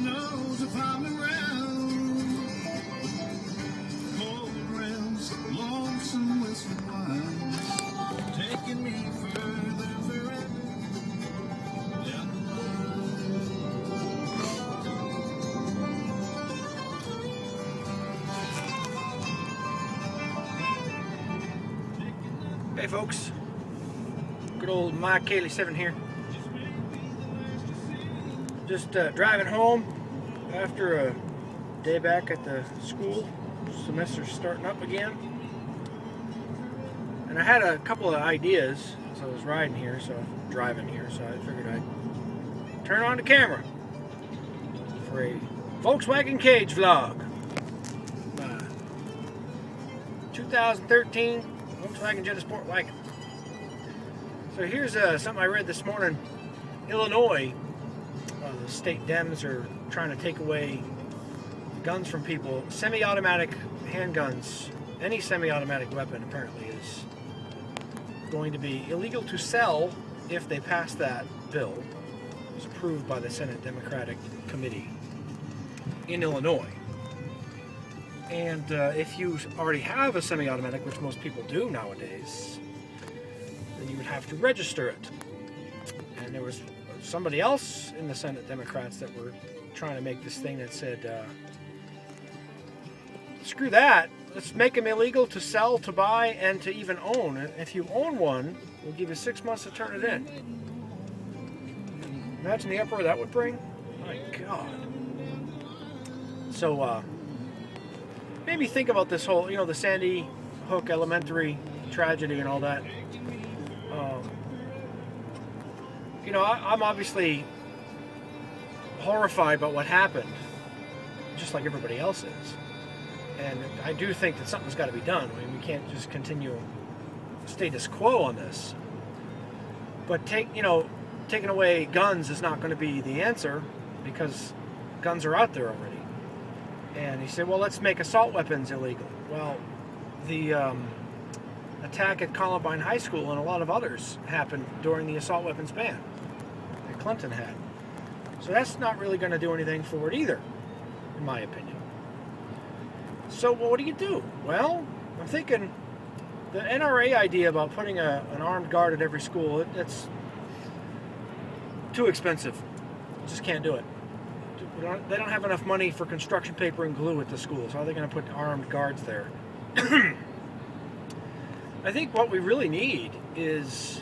knows if I'm around. Cold realms, lonesome whistle winds, taking me further, forever down the line. Hey folks, good old Mike Cayley 7 here. Just driving home after a day back at the school. Semester's starting up again. And I had a couple of ideas as I was driving here, so I figured I'd turn on the camera for a Volkswagen Cage vlog. 2013 Volkswagen Jetta Sport wagon. So here's something I read this morning. Illinois, the state Dems are trying to take away guns from people. Semi-automatic handguns, any semi-automatic weapon apparently is going to be illegal to sell if they pass that bill. It was approved by the Senate Democratic Committee in Illinois. And if you already have a semi-automatic, which most people do nowadays, then you would have to register it. And there was somebody else in the Senate Democrats that were trying to make this thing that said, screw that, let's make them illegal to sell, to buy, and to even own. And if you own one, we'll give you 6 months to turn it in. Imagine the uproar that would bring. My God. So, made me think about this whole, the Sandy Hook Elementary tragedy and all that. I'm obviously horrified by what happened, just like everybody else is. And I do think that something's got to be done. I mean, we can't just continue status quo on this. But taking away guns is not going to be the answer, because guns are out there already. And he said, well, let's make assault weapons illegal. Well, the attack at Columbine High School and a lot of others happened during the assault weapons ban that Clinton had. So that's not really going to do anything for it either, in my opinion. So what do you do? Well, I'm thinking the NRA idea about putting an armed guard at every school, it's too expensive. Just can't do it. They don't have enough money for construction paper and glue at the schools. How are they going to put armed guards there? I think what we really need is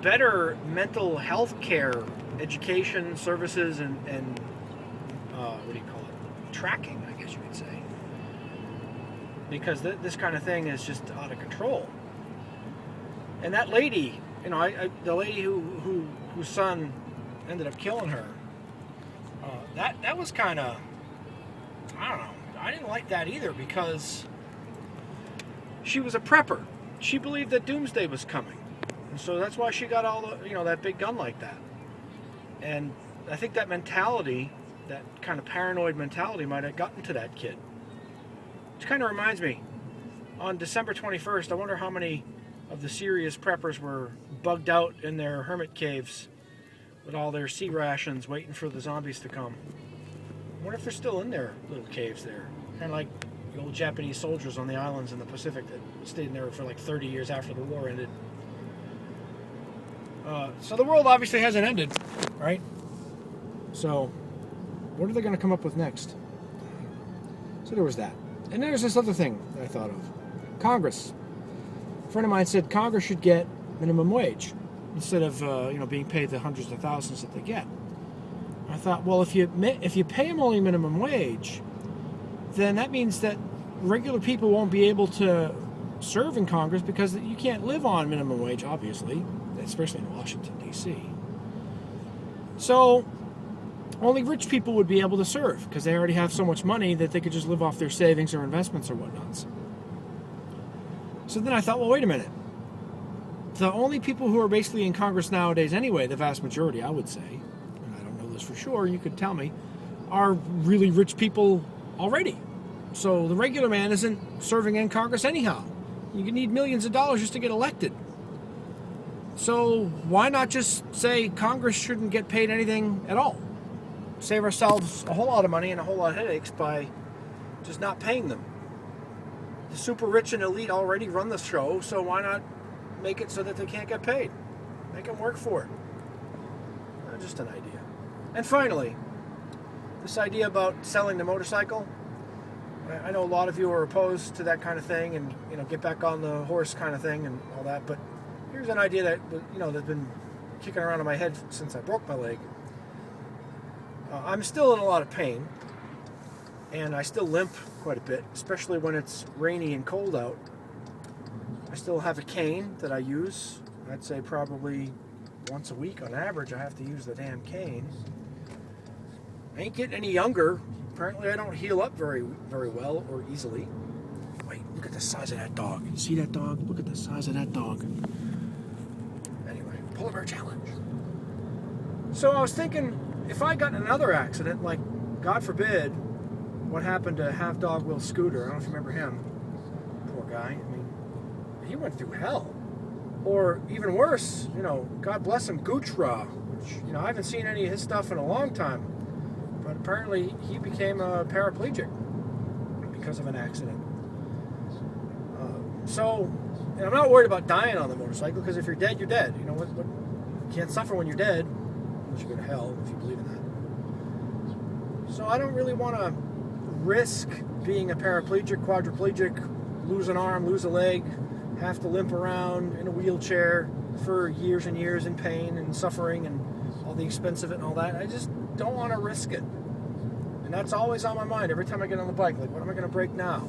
better mental health care, education services, and what do you call it? Tracking, I guess you could say. Because this kind of thing is just out of control. And that lady, the lady whose son ended up killing her, that was kind of, I don't know, I didn't like that either, because she was a prepper. She believed that doomsday was coming. And so that's why she got all the, that big gun like that. And I think that mentality, that kind of paranoid mentality, might have gotten to that kid. Which kind of reminds me, on December 21st, I wonder how many of the serious preppers were bugged out in their hermit caves with all their sea rations waiting for the zombies to come. I wonder if they're still in their little caves there. Kind of like the old Japanese soldiers on the islands in the Pacific that stayed in there for like 30 years after the war ended. So the world obviously hasn't ended, right? So what are they going to come up with next? So there was that. And there's this other thing that I thought of. Congress. A friend of mine said Congress should get minimum wage instead of being paid the hundreds of thousands that they get. I thought, well, if you pay them only minimum wage, then that means that regular people won't be able to serve in Congress, because you can't live on minimum wage, obviously, especially in Washington, D.C. So only rich people would be able to serve, because they already have so much money that they could just live off their savings or investments or whatnots. So then I thought, well, wait a minute. The only people who are basically in Congress nowadays anyway, the vast majority, I would say, and I don't know this for sure, you could tell me, are really rich people already. So the regular man isn't serving in Congress anyhow. You need millions of dollars just to get elected. So why not just say Congress shouldn't get paid anything at all? save ourselves a whole lot of money and a whole lot of headaches by just not paying them. The super rich and elite already run the show, so why not make it so that they can't get paid? Make them work for it. Just an idea. And finally, this idea about selling the motorcycle. I know a lot of you are opposed to that kind of thing, and get back on the horse kind of thing and all that. But here's an idea that that's been kicking around in my head since I broke my leg. I'm still in a lot of pain, and I still limp quite a bit, especially when it's rainy and cold out. I still have a cane that I use. I'd say probably once a week on average I have to use the damn cane. I ain't getting any younger. Apparently I don't heal up very well or easily. Wait, look at the size of that dog. You see that dog? Look at the size of that dog. Anyway, polar bear challenge. So I was thinking, if I got in another accident, like God forbid, what happened to Half Dog Will Scooter? I don't know if you remember him. Poor guy. I mean, he went through hell. Or even worse, God bless him, Goochra, which, I haven't seen any of his stuff in a long time. But apparently he became a paraplegic because of an accident. And I'm not worried about dying on the motorcycle, because if you're dead, you're dead. You can't suffer when you're dead, unless you go to hell, if you believe in that. So I don't really want to risk being a paraplegic, quadriplegic, lose an arm, lose a leg, have to limp around in a wheelchair for years and years in pain and suffering and all the expense of it and all that. I just don't want to risk it. And that's always on my mind every time I get on the bike. Like, what am I going to break now?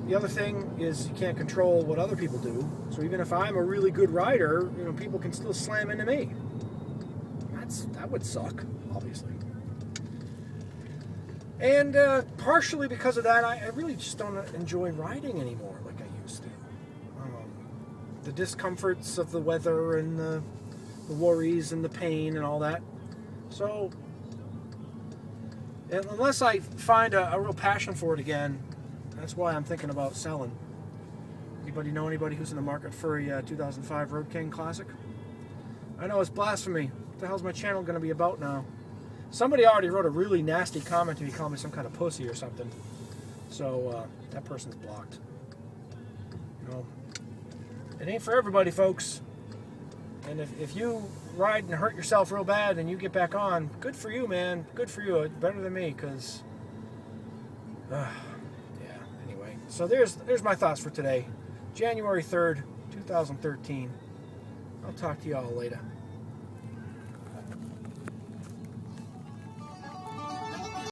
The other thing is, you can't control what other people do. So even if I'm a really good rider, people can still slam into me. That would suck, obviously. And partially because of that, I really just don't enjoy riding anymore like I used to. The discomforts of the weather and the worries and the pain and all that. So, unless I find a real passion for it again, that's why I'm thinking about selling. Anybody know anybody who's in the market for a 2005 Road King Classic? I know it's blasphemy. What the hell's my channel going to be about now? Somebody already wrote a really nasty comment to me, calling me some kind of pussy or something. So, that person's blocked. It ain't for everybody, folks. And if you ride and hurt yourself real bad and you get back on, good for you, man. Good for you. Better than me, because... yeah, anyway. So there's my thoughts for today. January 3rd, 2013. I'll talk to you all later.